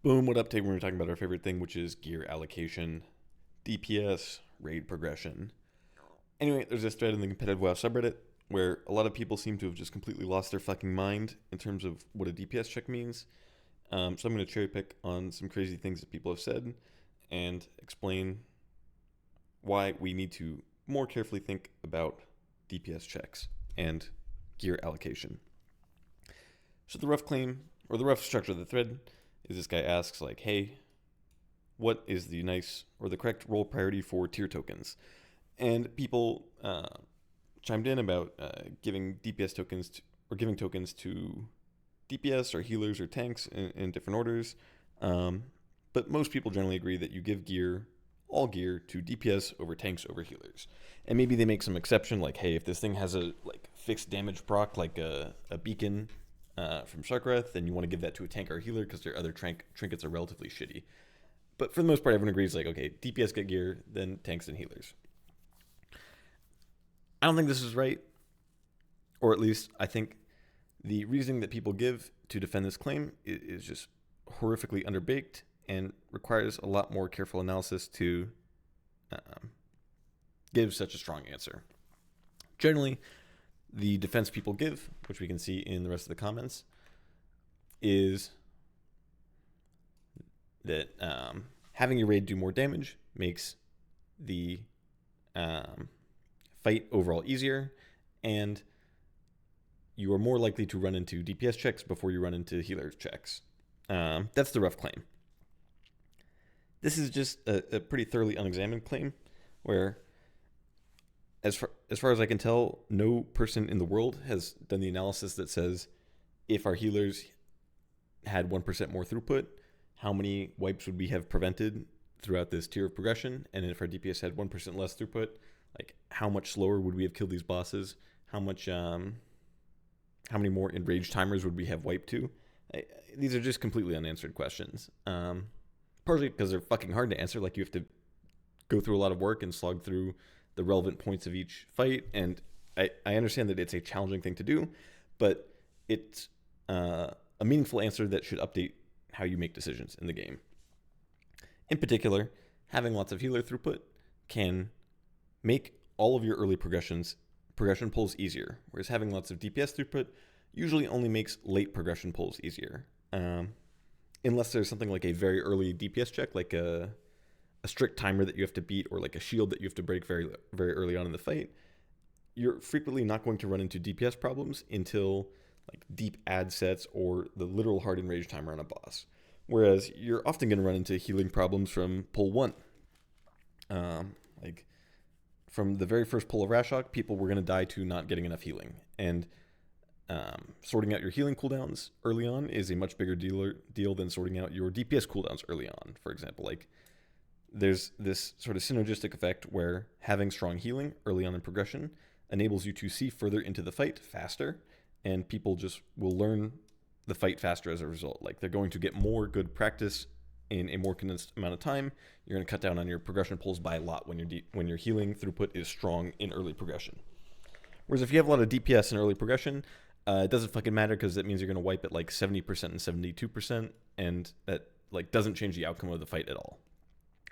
Boom, what up? Today we're talking about our favorite thing, which is gear allocation, DPS, raid progression. Anyway, there's this thread in the competitive WoW subreddit where a lot of people seem to have just completely lost their fucking mind in terms of what a DPS check means. So I'm going to cherry pick on some crazy things that people have said and explain why we need to more carefully think about DPS checks and gear allocation. So the rough claim, or the rough structure of the thread, is this guy asks, like, hey, what is the nice or the correct role priority for tier tokens? And people chimed in about giving DPS tokens or giving tokens to DPS or healers or tanks in different orders. But most people generally agree that you give all gear to DPS over tanks over healers. And maybe they make some exception, like, hey, if this thing has a fixed damage proc, like a beacon from Sarkareth, then you want to give that to a tank or a healer because their other trinkets are relatively shitty. But for the most part, everyone agrees, like, okay, DPS get gear, then tanks and healers. I don't think this is right, or at least I think the reasoning that people give to defend this claim is just horrifically underbaked and requires a lot more careful analysis to give such a strong answer. Generally, the defense people give, which we can see in the rest of the comments, is that having your raid do more damage makes the fight overall easier, and you are more likely to run into DPS checks before you run into healer checks. That's the rough claim. This is just a pretty thoroughly unexamined claim where, as far as I can tell, no person in the world has done the analysis that says if our healers had 1% more throughput, how many wipes would we have prevented throughout this tier of progression? And if our DPS had 1% less throughput, like, how much slower would we have killed these bosses? How many more enraged timers would we have wiped to? These are just completely unanswered questions. Partially because they're fucking hard to answer. Like, you have to go through a lot of work and slog through the relevant points of each fight. And I understand that it's a challenging thing to do, but it's a meaningful answer that should update how you make decisions in the game. In particular, having lots of healer throughput can make all of your early progression pulls easier, whereas having lots of DPS throughput usually only makes late progression pulls easier. Unless there's something like a very early DPS check, like a strict timer that you have to beat, or like a shield that you have to break very, very early on in the fight, you're frequently not going to run into DPS problems until like deep ad sets or the literal hard enrage timer on a boss. Whereas you're often going to run into healing problems from pull 1. Like, from the very first pull of Rashok, people were going to die to not getting enough healing. And sorting out your healing cooldowns early on is a much bigger deal than sorting out your DPS cooldowns early on, for example. Like, there's this sort of synergistic effect where having strong healing early on in progression enables you to see further into the fight faster, and people just will learn the fight faster as a result. Like, they're going to get more good practice in a more condensed amount of time. You're going to cut down on your progression pulls by a lot when your healing throughput is strong in early progression. Whereas if you have a lot of DPS in early progression, it doesn't fucking matter, because that means you're going to wipe at like 70% and 72%, and that like doesn't change the outcome of the fight at all.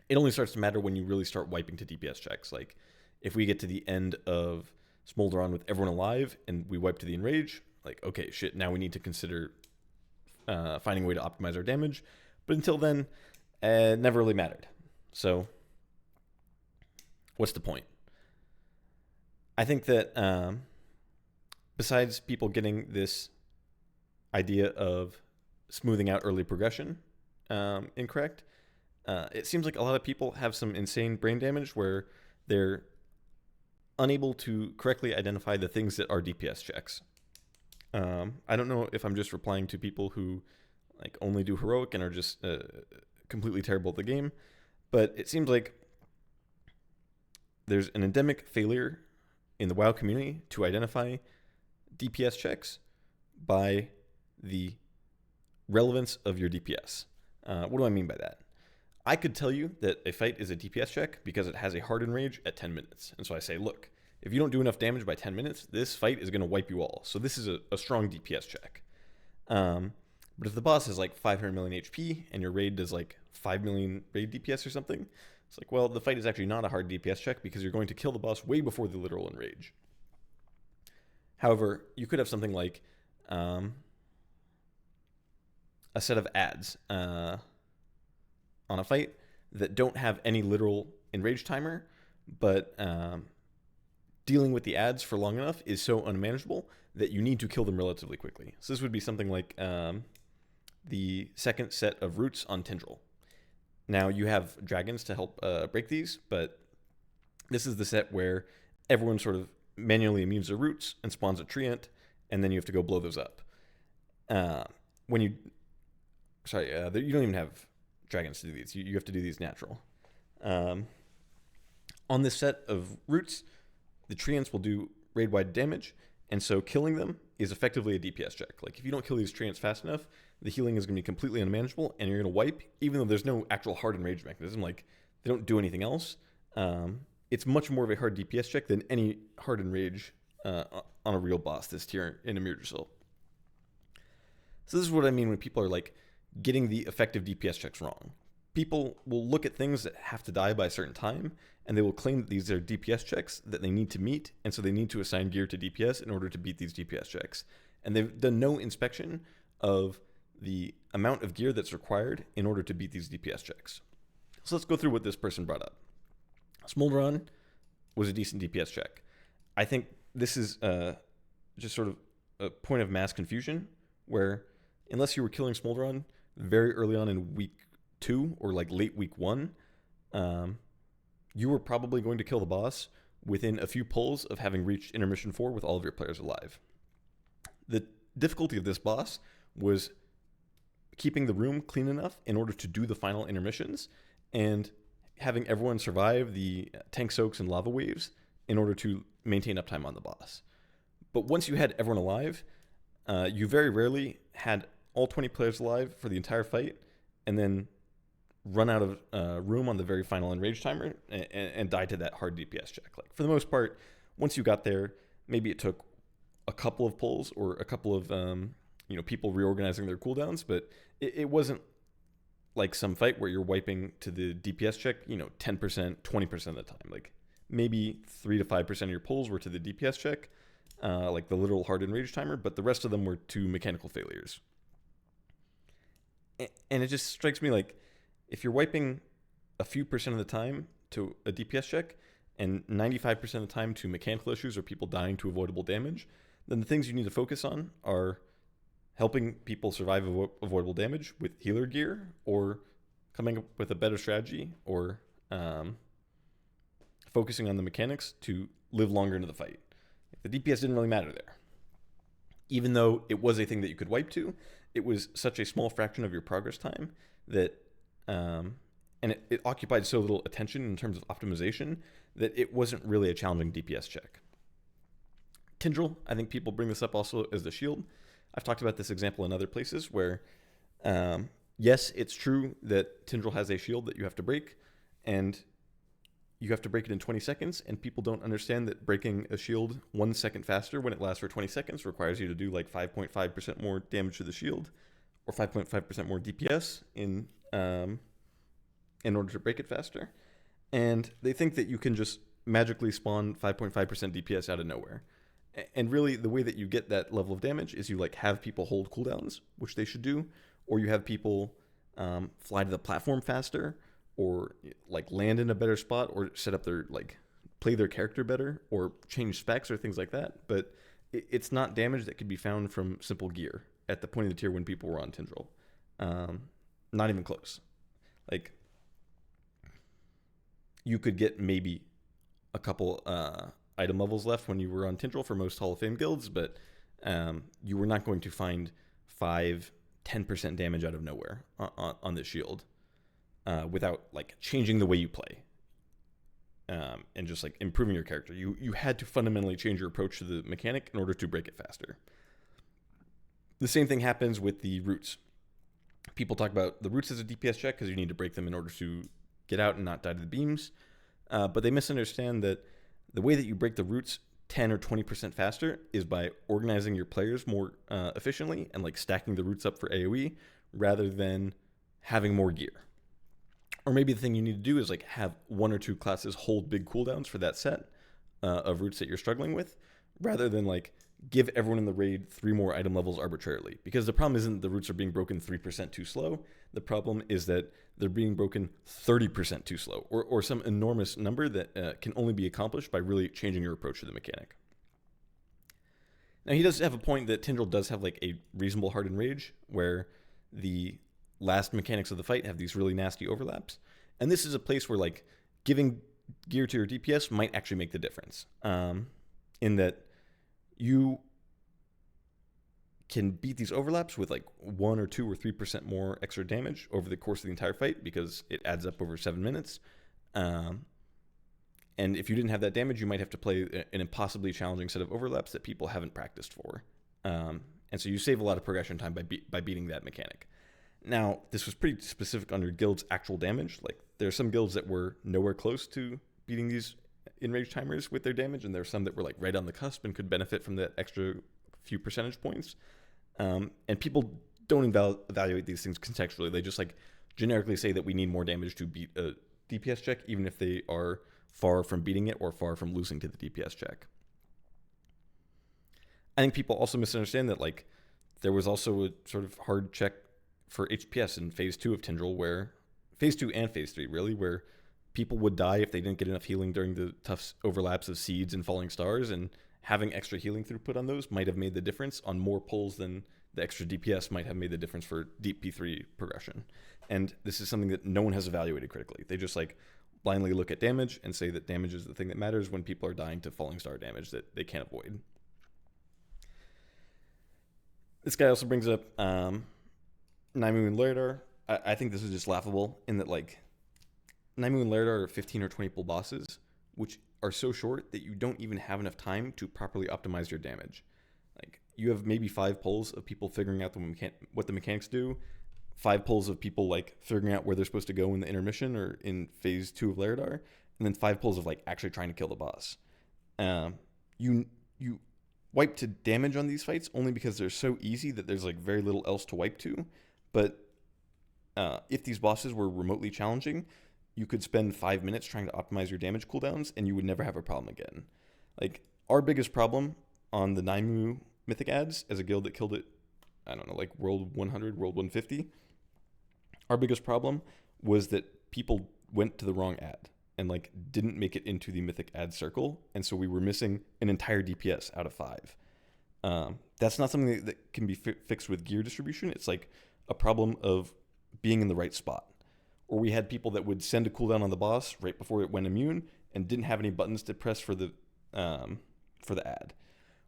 It only starts to matter when you really start wiping to DPS checks. Like, if we get to the end of Smolderon with everyone alive and we wipe to the enrage, like, okay, shit, now we need to consider finding a way to optimize our damage. But until then, it never really mattered. So, what's the point? I think that besides people getting this idea of smoothing out early progression incorrect, it seems like a lot of people have some insane brain damage where they're unable to correctly identify the things that are DPS checks. I don't know if I'm just replying to people who like only do heroic and are just completely terrible at the game, but it seems like there's an endemic failure in the WoW community to identify DPS checks by the relevance of your DPS. What do I mean by that? I could tell you that a fight is a DPS check because it has a hard enrage at 10 minutes. And so I say, look, if you don't do enough damage by 10 minutes, this fight is going to wipe you all. So this is a strong DPS check. But if the boss is like 500 million HP and your raid does like 5 million raid DPS or something, it's like, well, the fight is actually not a hard DPS check because you're going to kill the boss way before the literal enrage. However, you could have something like a set of ads on a fight that don't have any literal enrage timer, but dealing with the ads for long enough is so unmanageable that you need to kill them relatively quickly. So this would be something like the second set of roots on Tindral. Now you have dragons to help break these, but this is the set where everyone sort of manually immunes their roots and spawns a treant, and then you have to go blow those up. You don't even have dragons to do these. You have to do these natural. On this set of roots, the treants will do raid-wide damage, and so killing them is effectively a DPS check. Like, if you don't kill these treants fast enough, the healing is going to be completely unmanageable, and you're going to wipe, even though there's no actual hard enrage mechanism. Like, they don't do anything else. It's much more of a hard DPS check than any hard enrage on a real boss this tier in Amir Drasil. So this is what I mean when people are like getting the effective DPS checks wrong. People will look at things that have to die by a certain time, and they will claim that these are DPS checks that they need to meet, and so they need to assign gear to DPS in order to beat these DPS checks. And they've done no inspection of the amount of gear that's required in order to beat these DPS checks. So let's go through what this person brought up. Smolderon was a decent DPS check. I think this is just sort of a point of mass confusion, where unless you were killing Smolderon very early on in week 2 or like late week 1, you were probably going to kill the boss within a few pulls of having reached intermission 4 with all of your players alive. The difficulty of this boss was keeping the room clean enough in order to do the final intermissions, and having everyone survive the tank soaks and lava waves in order to maintain uptime on the boss. But once you had everyone alive, you very rarely had all 20 players alive for the entire fight, and then run out of room on the very final enrage timer and die to that hard DPS check. Like, for the most part, once you got there, maybe it took a couple of pulls or a couple of people reorganizing their cooldowns, but it wasn't like some fight where you're wiping to the DPS check 10%, 20% of the time. Like, maybe 3 to 5% of your pulls were to the DPS check, like the literal hard enrage timer, but the rest of them were to mechanical failures. And it just strikes me like, if you're wiping a few percent of the time to a DPS check and 95% of the time to mechanical issues or people dying to avoidable damage, then the things you need to focus on are helping people survive avoidable damage with healer gear, or coming up with a better strategy, or focusing on the mechanics to live longer into the fight. The DPS didn't really matter there. Even though it was a thing that you could wipe to, it was such a small fraction of your progress time that and it occupied so little attention in terms of optimization that it wasn't really a challenging DPS check. Tindral, I think people bring this up also as the shield. I've talked about this example in other places where, yes, it's true that Tindral has a shield that you have to break, and you have to break it in 20 seconds, and people don't understand that breaking a shield 1 second faster when it lasts for 20 seconds requires you to do like 5.5% more damage to the shield, or 5.5% more DPS in order to break it faster. And they think that you can just magically spawn 5.5% DPS out of nowhere. And really, the way that you get that level of damage is you like have people hold cooldowns, which they should do, or you have people fly to the platform faster, or like land in a better spot, or set up their play their character better, or change specs or things like that. But it's not damage that could be found from simple gear at the point of the tier when people were on Tindral. Not even close. Like, you could get maybe a couple item levels left when you were on Tindral for most Hall of Fame guilds, but you were not going to find 5-10% damage out of nowhere on this shield without like changing the way you play and just like improving your character. You had to fundamentally change your approach to the mechanic in order to break it faster. The same thing happens with the roots. People talk about the roots as a DPS check because you need to break them in order to get out and not die to the beams, but they misunderstand that the way that you break the roots 10 or 20% faster is by organizing your players more efficiently and like stacking the roots up for AoE rather than having more gear. Or maybe the thing you need to do is like have one or two classes hold big cooldowns for that set of roots that you're struggling with, rather than like give everyone in the raid 3 more item levels arbitrarily. Because the problem isn't the roots are being broken 3% too slow. The problem is that they're being broken 30% too slow, or some enormous number that can only be accomplished by really changing your approach to the mechanic. Now, he does have a point that Tindral does have like a reasonable hardened rage, where the last mechanics of the fight have these really nasty overlaps. And this is a place where like giving gear to your DPS might actually make the difference, in that you can beat these overlaps with like 1 or 2 or 3% more extra damage over the course of the entire fight, because it adds up over 7 minutes. And if you didn't have that damage, you might have to play an impossibly challenging set of overlaps that people haven't practiced for. And so you save a lot of progression time by beating that mechanic. Now, this was pretty specific on your guild's actual damage. Like, there are some guilds that were nowhere close to beating these enraged timers with their damage, and there are some that were like right on the cusp and could benefit from that extra few percentage points. And people don't evaluate these things contextually. They just like generically say that we need more damage to beat a DPS check, even if they are far from beating it or far from losing to the DPS check. I think people also misunderstand that like there was also a sort of hard check for HPS in phase 2 of Tindral, where phase 2 and phase 3 really, where people would die if they didn't get enough healing during the tough overlaps of seeds and falling stars, and having extra healing throughput on those might have made the difference on more pulls than the extra DPS might have made the difference for deep P3 progression. And this is something that no one has evaluated critically. They just like blindly look at damage and say that damage is the thing that matters when people are dying to falling star damage that they can't avoid. This guy also brings up Naimu and Larodar. I think this is just laughable in that like Naimu and Larodar are 15 or 20 pull bosses, which are so short that you don't even have enough time to properly optimize your damage. Like, you have maybe 5 pulls of people figuring out what the mechanics do, 5 pulls of people like figuring out where they're supposed to go in the intermission or in phase 2 of Larodar, and then 5 pulls of like actually trying to kill the boss. You wipe to damage on these fights only because they're so easy that there's like very little else to wipe to. But if these bosses were remotely challenging, you could spend 5 minutes trying to optimize your damage cooldowns and you would never have a problem again. Like, our biggest problem on the Naimu mythic ads as a guild that killed it, I don't know, like World 100, World 150, our biggest problem was that people went to the wrong ad and like didn't make it into the mythic ad circle, and so we were missing an entire DPS out of 5. That's not something that can be fixed with gear distribution. It's like a problem of being in the right spot. Or we had people that would send a cooldown on the boss right before it went immune and didn't have any buttons to press for the ad.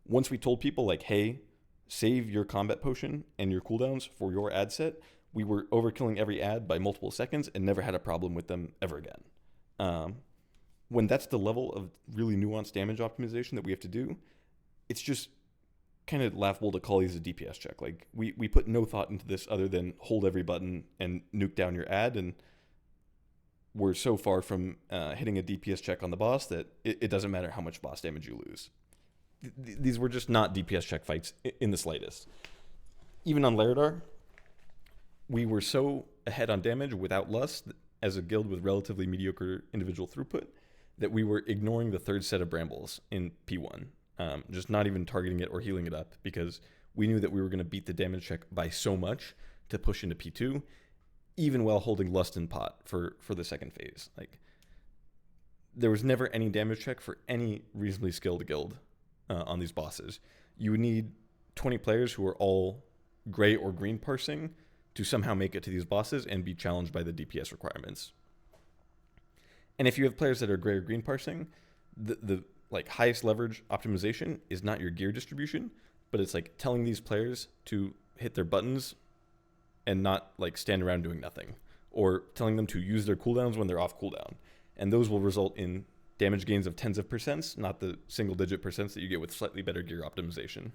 Once we told people like, hey, save your combat potion and your cooldowns for your ad set, we were overkilling every ad by multiple seconds and never had a problem with them ever again. When that's the level of really nuanced damage optimization that we have to do, it's just kind of laughable to call these a DPS check. Like, we put no thought into this other than hold every button and nuke down your ad, and we're so far from hitting a DPS check on the boss that it doesn't matter how much boss damage you lose. These were just not DPS check fights in the slightest. Even on Larodar, we were so ahead on damage without lust as a guild with relatively mediocre individual throughput that we were ignoring the third set of brambles in P1. Just not even targeting it or healing it up, because we knew that we were going to beat the damage check by so much to push into P2, even while holding lust in pot for the second phase. Like, there was never any damage check for any reasonably skilled guild on these bosses. You would need 20 players who are all gray or green parsing to somehow make it to these bosses and be challenged by the DPS requirements. And if you have players that are gray or green parsing, the like highest leverage optimization is not your gear distribution, but it's like telling these players to hit their buttons and not like stand around doing nothing, or telling them to use their cooldowns when they're off cooldown. And those will result in damage gains of tens of percents, not the single digit percents that you get with slightly better gear optimization.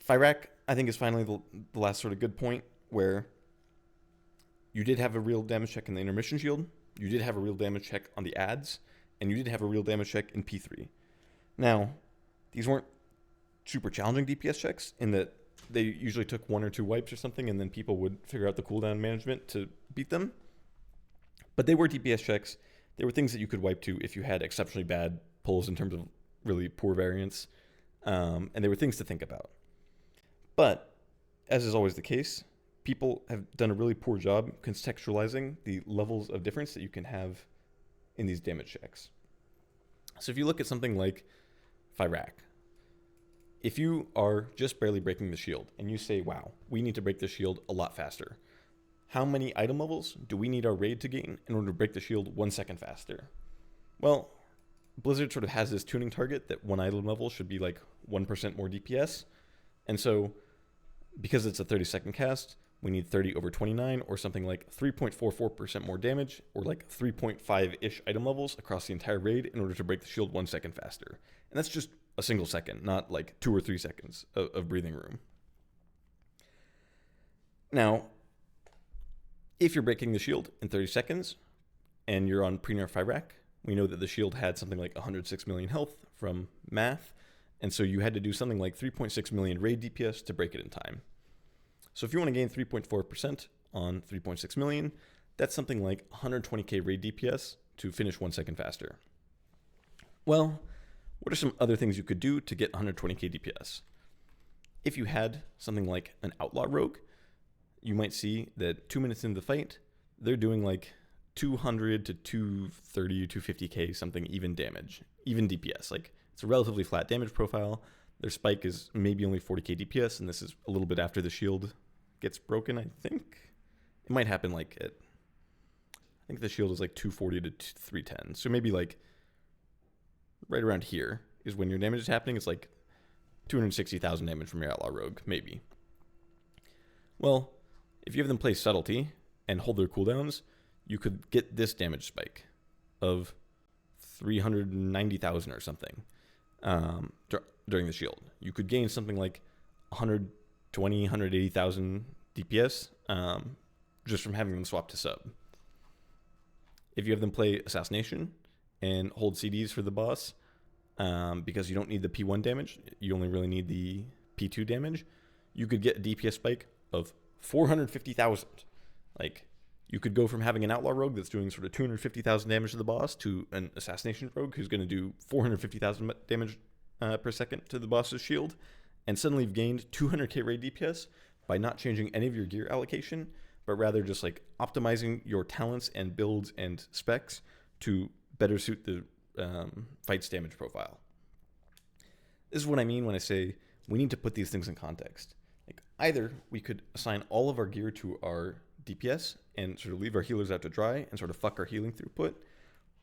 Fyrak, I think, is finally the last sort of good point, where you did have a real damage check in the intermission shield. You did have a real damage check on the ads. and you did have a real damage check in P3. Now, these weren't super challenging DPS checks in that they usually took 1 or 2 wipes or something, and then people would figure out the cooldown management to beat them. But they were DPS checks. They were things that you could wipe to if you had exceptionally bad pulls in terms of really poor variance, and they were things to think about. But, as is always the case, people have done a really poor job contextualizing the levels of difference that you can have in these damage checks. So if you look at something like Fyrak, if you are just barely breaking the shield and you say, wow, we need to break the shield a lot faster, how many item levels do we need our raid to gain in order to break the shield 1 second faster? Well, Blizzard sort of has this tuning target that 1 item level should be like 1% more DPS. And so because it's a 30-second cast, we need 30 over 29 or something like 3.44% more damage or like 3.5-ish item levels across the entire raid in order to break the shield 1 second faster. And that's just a single second, not like 2 or 3 seconds of breathing room. Now, if you're breaking the shield in 30 seconds and you're on pre-nerf Fyrak, we know that the shield had something like 106 million health from math, and so you had to do something like 3.6 million raid DPS to break it in time. So if you want to gain 3.4% on 3.6 million, that's something like 120k raid DPS to finish 1 second faster. Well, what are some other things you could do to get 120k DPS? If you had something like an outlaw rogue, you might see that 2 minutes into the fight, they're doing like 200 to 230, 250k something even damage, even DPS. Like it's a relatively flat damage profile. Their spike is maybe only 40k DPS, and this is a little bit after the shield gets broken, I think. It might happen like at, I think the shield is like 240 to 310. So maybe like right around here is when your damage is happening. It's like 260,000 damage from your outlaw rogue, maybe. Well, if you have them play subtlety and hold their cooldowns, you could get this damage spike of 390,000 or something during the shield. You could gain something like 120, 180,000 DPS just from having them swap to sub. If you have them play Assassination and hold CDs for the boss, because you don't need the P1 damage, you only really need the P2 damage, you could get a DPS spike of 450,000. Like, you could go from having an outlaw rogue that's doing sort of 250,000 damage to the boss to an assassination rogue who's going to do 450,000 damage per second to the boss's shield, and suddenly you've gained 200k raid DPS by not changing any of your gear allocation, but rather just like optimizing your talents and builds and specs to better suit the fight's damage profile. This is what I mean when I say we need to put these things in context. Like, either we could assign all of our gear to our DPS and sort of leave our healers out to dry and sort of fuck our healing throughput,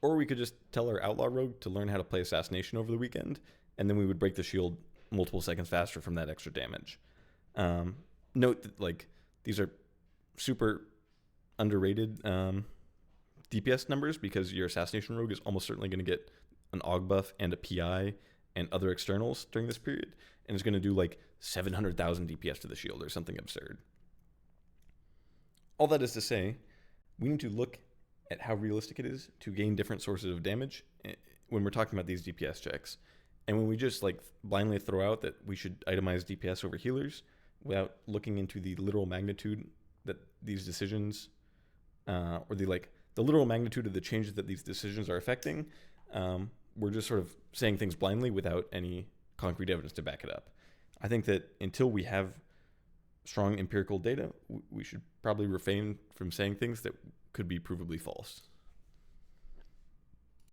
or we could just tell our outlaw rogue to learn how to play assassination over the weekend, and then we would break the shield multiple seconds faster from that extra damage. Note that like these are super underrated DPS numbers because your assassination rogue is almost certainly going to get an aug buff and a PI and other externals during this period, and is going to do like 700,000 DPS to the shield or something absurd. All that is to say, we need to look at how realistic it is to gain different sources of damage when we're talking about these DPS checks. And when we just like blindly throw out that we should itemize DPS over healers without looking into the literal magnitude that these decisions, or the literal magnitude of the changes that these decisions are affecting, we're just sort of saying things blindly without any concrete evidence to back it up. I think that until we have strong empirical data, we should probably refrain from saying things that could be provably false.